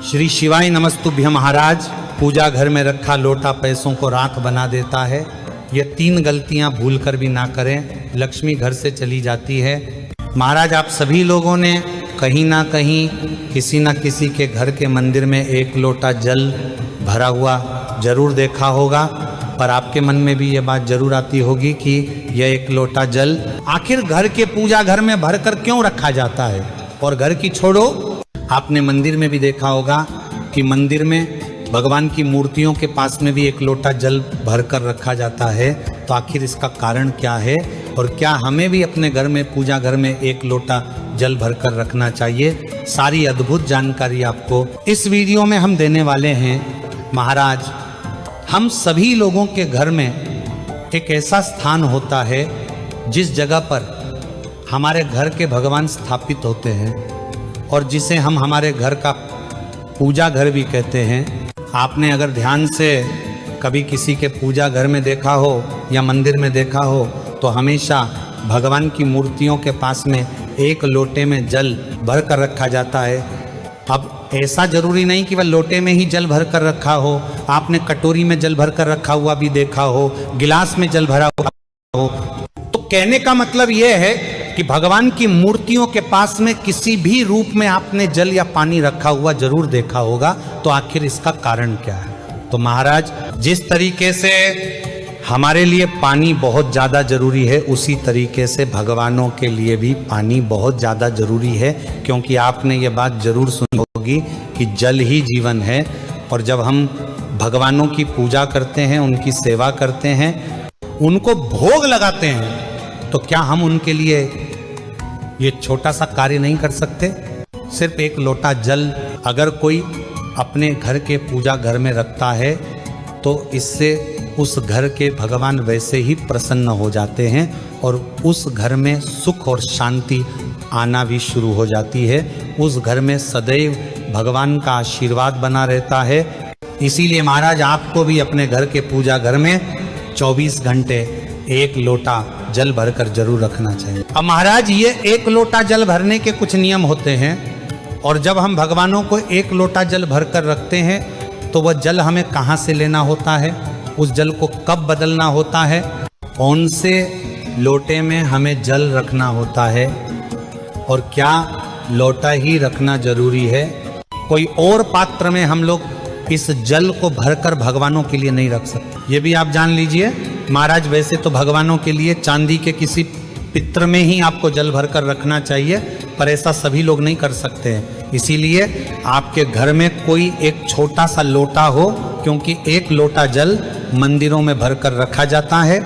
श्री शिवाय नमस्तुभ्य महाराज। पूजा घर में रखा लोटा पैसों को राख बना देता है। ये 3 गलतियां भूल कर भी ना करें, लक्ष्मी घर से चली जाती है। महाराज, आप सभी लोगों ने कहीं ना कहीं किसी न किसी के घर के मंदिर में 1 लोटा जल भरा हुआ जरूर देखा होगा, पर आपके मन में भी ये बात जरूर आती होगी कि यह 1 लोटा जल आखिर घर के पूजा घर में भरकर क्यों रखा जाता है। और घर की छोड़ो, आपने मंदिर में भी देखा होगा कि मंदिर में भगवान की मूर्तियों के पास में भी 1 लोटा जल भरकर रखा जाता है। तो आखिर इसका कारण क्या है, और क्या हमें भी अपने घर में पूजा घर में 1 लोटा जल भरकर रखना चाहिए? सारी अद्भुत जानकारी आपको इस वीडियो में हम देने वाले हैं। महाराज, हम सभी लोगों के घर में एक ऐसा स्थान होता है जिस जगह पर हमारे घर के भगवान स्थापित होते हैं और जिसे हम हमारे घर का पूजा घर भी कहते हैं। आपने अगर ध्यान से कभी किसी के पूजा घर में देखा हो या मंदिर में देखा हो तो हमेशा भगवान की मूर्तियों के पास में 1 लोटे में जल भर कर रखा जाता है। अब ऐसा जरूरी नहीं कि वह लोटे में ही जल भर कर रखा हो, आपने कटोरी में जल भर कर रखा हुआ भी देखा हो, गिलास में जल भरा हुआ हो। तो कहने का मतलब यह है कि भगवान की मूर्तियों के पास में किसी भी रूप में आपने जल या पानी रखा हुआ जरूर देखा होगा। तो आखिर इसका कारण क्या है? तो महाराज, जिस तरीके से हमारे लिए पानी बहुत ज़्यादा जरूरी है, उसी तरीके से भगवानों के लिए भी पानी बहुत ज़्यादा जरूरी है। क्योंकि आपने ये बात जरूर सुनी होगी कि जल ही जीवन है। और जब हम भगवानों की पूजा करते हैं, उनकी सेवा करते हैं, उनको भोग लगाते हैं, तो क्या हम उनके लिए ये छोटा सा कार्य नहीं कर सकते? सिर्फ 1 लोटा जल अगर कोई अपने घर के पूजा घर में रखता है तो इससे उस घर के भगवान वैसे ही प्रसन्न हो जाते हैं और उस घर में सुख और शांति आना भी शुरू हो जाती है। उस घर में सदैव भगवान का आशीर्वाद बना रहता है। इसीलिए महाराज, आपको भी अपने घर के पूजा घर में 24 घंटे 1 लोटा जल भरकर जरूर रखना चाहिए। अब महाराज, ये 1 लोटा जल भरने के कुछ नियम होते हैं। और जब हम भगवानों को 1 लोटा जल भरकर रखते हैं तो वह जल हमें कहाँ से लेना होता है, उस जल को कब बदलना होता है, कौन से लोटे में हमें जल रखना होता है, और क्या लोटा ही रखना जरूरी है? कोई और पात्र में हम लोग इस जल को भरकर भगवानों के लिए नहीं रख सकते, ये भी आप जान लीजिए। महाराज, वैसे तो भगवानों के लिए चांदी के किसी पित्र में ही आपको जल भरकर रखना चाहिए, पर ऐसा सभी लोग नहीं कर सकते हैं। इसीलिए आपके घर में कोई एक छोटा सा लोटा हो, क्योंकि 1 लोटा जल मंदिरों में भरकर रखा जाता है।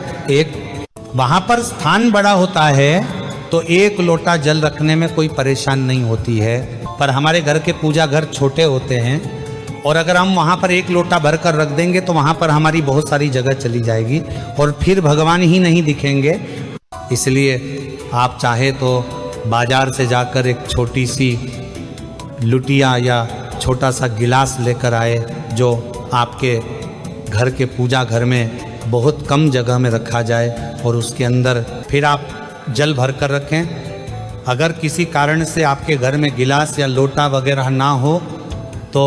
वहां पर स्थान बड़ा होता है तो 1 लोटा जल रखने में कोई परेशान नहीं होती है। पर हमारे घर के पूजा घर छोटे होते हैं और अगर हम वहाँ पर 1 लोटा भरकर रख देंगे तो वहाँ पर हमारी बहुत सारी जगह चली जाएगी और फिर भगवान ही नहीं दिखेंगे। इसलिए आप चाहे तो बाजार से जाकर एक छोटी सी लुटिया या छोटा सा गिलास लेकर आए, जो आपके घर के पूजा घर में बहुत कम जगह में रखा जाए और उसके अंदर फिर आप जल भरकर रखें। अगर किसी कारण से आपके घर में गिलास या लोटा वगैरह ना हो तो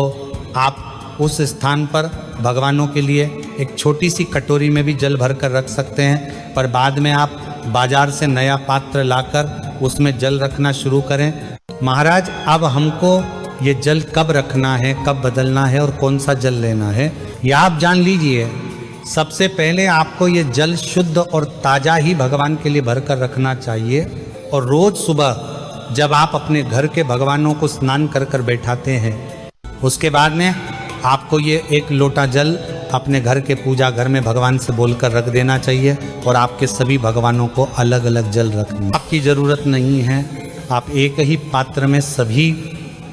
आप उस स्थान पर भगवानों के लिए एक छोटी सी कटोरी में भी जल भरकर रख सकते हैं। पर बाद में आप बाजार से नया पात्र लाकर उसमें जल रखना शुरू करें। महाराज, अब हमको ये जल कब रखना है, कब बदलना है और कौन सा जल लेना है, यह आप जान लीजिए। सबसे पहले आपको ये जल शुद्ध और ताज़ा ही भगवान के लिए भरकर रखना चाहिए। और रोज़ सुबह जब आप अपने घर के भगवानों को स्नान कर कर बैठाते हैं, उसके बाद में आपको ये 1 लोटा जल अपने घर के पूजा घर में भगवान से बोलकर रख देना चाहिए। और आपके सभी भगवानों को अलग अलग जल रखना आपकी ज़रूरत नहीं है। आप एक ही पात्र में सभी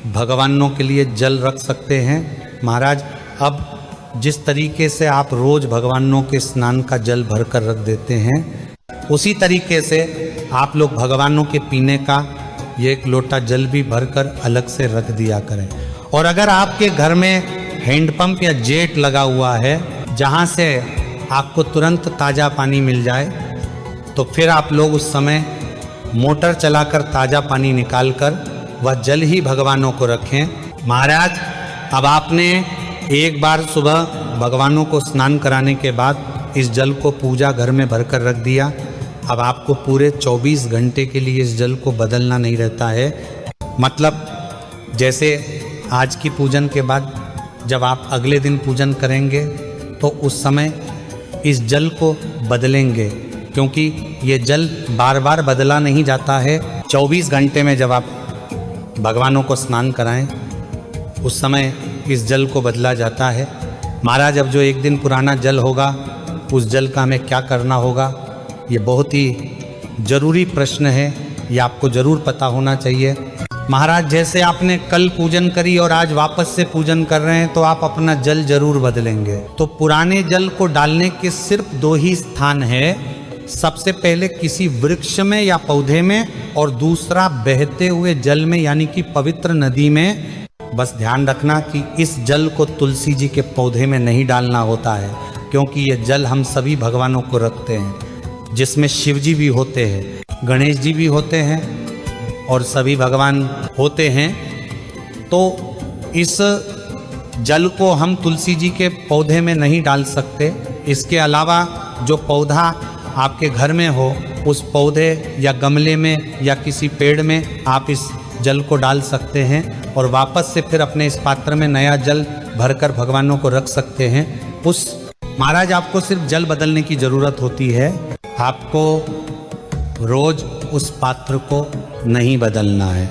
भगवानों के लिए जल रख सकते हैं। महाराज, अब जिस तरीके से आप रोज़ भगवानों के स्नान का जल भरकर रख देते हैं, उसी तरीके से आप लोग भगवानों के पीने का ये 1 लोटा जल भी भरकर अलग से रख दिया करें। और अगर आपके घर में हैंडपंप या जेट लगा हुआ है जहाँ से आपको तुरंत ताज़ा पानी मिल जाए, तो फिर आप लोग उस समय मोटर चलाकर ताज़ा पानी निकालकर वह जल ही भगवानों को रखें। महाराज, अब आपने एक बार सुबह भगवानों को स्नान कराने के बाद इस जल को पूजा घर में भरकर रख दिया। अब आपको पूरे 24 घंटे के लिए इस जल को बदलना नहीं रहता है। मतलब जैसे आज की पूजन के बाद जब आप अगले दिन पूजन करेंगे तो उस समय इस जल को बदलेंगे, क्योंकि ये जल बार बार बदला नहीं जाता है। 24 घंटे में जब आप भगवानों को स्नान कराएं उस समय इस जल को बदला जाता है। महाराज, अब जो एक दिन पुराना जल होगा उस जल का हमें क्या करना होगा, ये बहुत ही ज़रूरी प्रश्न है, ये आपको ज़रूर पता होना चाहिए। महाराज, जैसे आपने कल पूजन करी और आज वापस से पूजन कर रहे हैं तो आप अपना जल जरूर बदलेंगे। तो पुराने जल को डालने के सिर्फ 2 ही स्थान है। सबसे पहले किसी वृक्ष में या पौधे में, और दूसरा बहते हुए जल में यानी कि पवित्र नदी में। बस ध्यान रखना कि इस जल को तुलसी जी के पौधे में नहीं डालना होता है, क्योंकि ये जल हम सभी भगवानों को रखते हैं, जिसमें शिव जी भी होते हैं, गणेश जी भी होते हैं और सभी भगवान होते हैं। तो इस जल को हम तुलसी जी के पौधे में नहीं डाल सकते। इसके अलावा जो पौधा आपके घर में हो उस पौधे या गमले में या किसी पेड़ में आप इस जल को डाल सकते हैं और वापस से फिर अपने इस पात्र में नया जल भरकर भगवानों को रख सकते हैं। महाराज, आपको सिर्फ जल बदलने की ज़रूरत होती है, आपको रोज उस पात्र को नहीं बदलना है।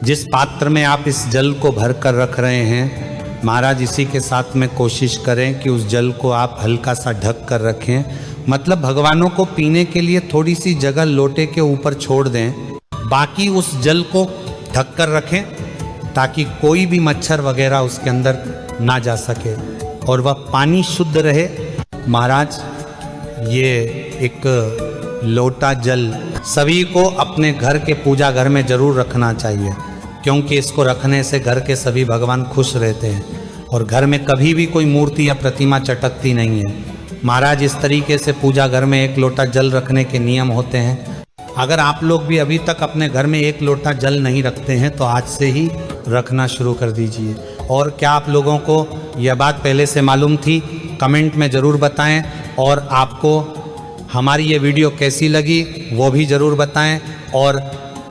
जिस पात्र में आप इस जल को भर कर रख रहे हैं महाराज, इसी के साथ में कोशिश करें कि उस जल को आप हल्का सा ढक कर रखें। मतलब भगवानों को पीने के लिए थोड़ी सी जगह लोटे के ऊपर छोड़ दें, बाकी उस जल को ढक कर रखें ताकि कोई भी मच्छर वगैरह उसके अंदर ना जा सके और वह पानी शुद्ध रहे। महाराज, ये एक लोटा जल सभी को अपने घर के पूजा घर में जरूर रखना चाहिए, क्योंकि इसको रखने से घर के सभी भगवान खुश रहते हैं और घर में कभी भी कोई मूर्ति या प्रतिमा चटकती नहीं है। महाराज, इस तरीके से पूजा घर में 1 लोटा जल रखने के नियम होते हैं। अगर आप लोग भी अभी तक अपने घर में 1 लोटा जल नहीं रखते हैं तो आज से ही रखना शुरू कर दीजिए। और क्या आप लोगों को यह बात पहले से मालूम थी? कमेंट में ज़रूर बताएं। और आपको हमारी ये वीडियो कैसी लगी वो भी ज़रूर बताएं। और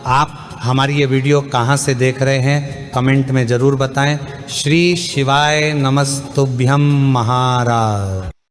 आप हमारी ये वीडियो कहाँ से देख रहे हैं कमेंट में ज़रूर बताएं। श्री शिवाय नमस्तुभ्यम महाराज।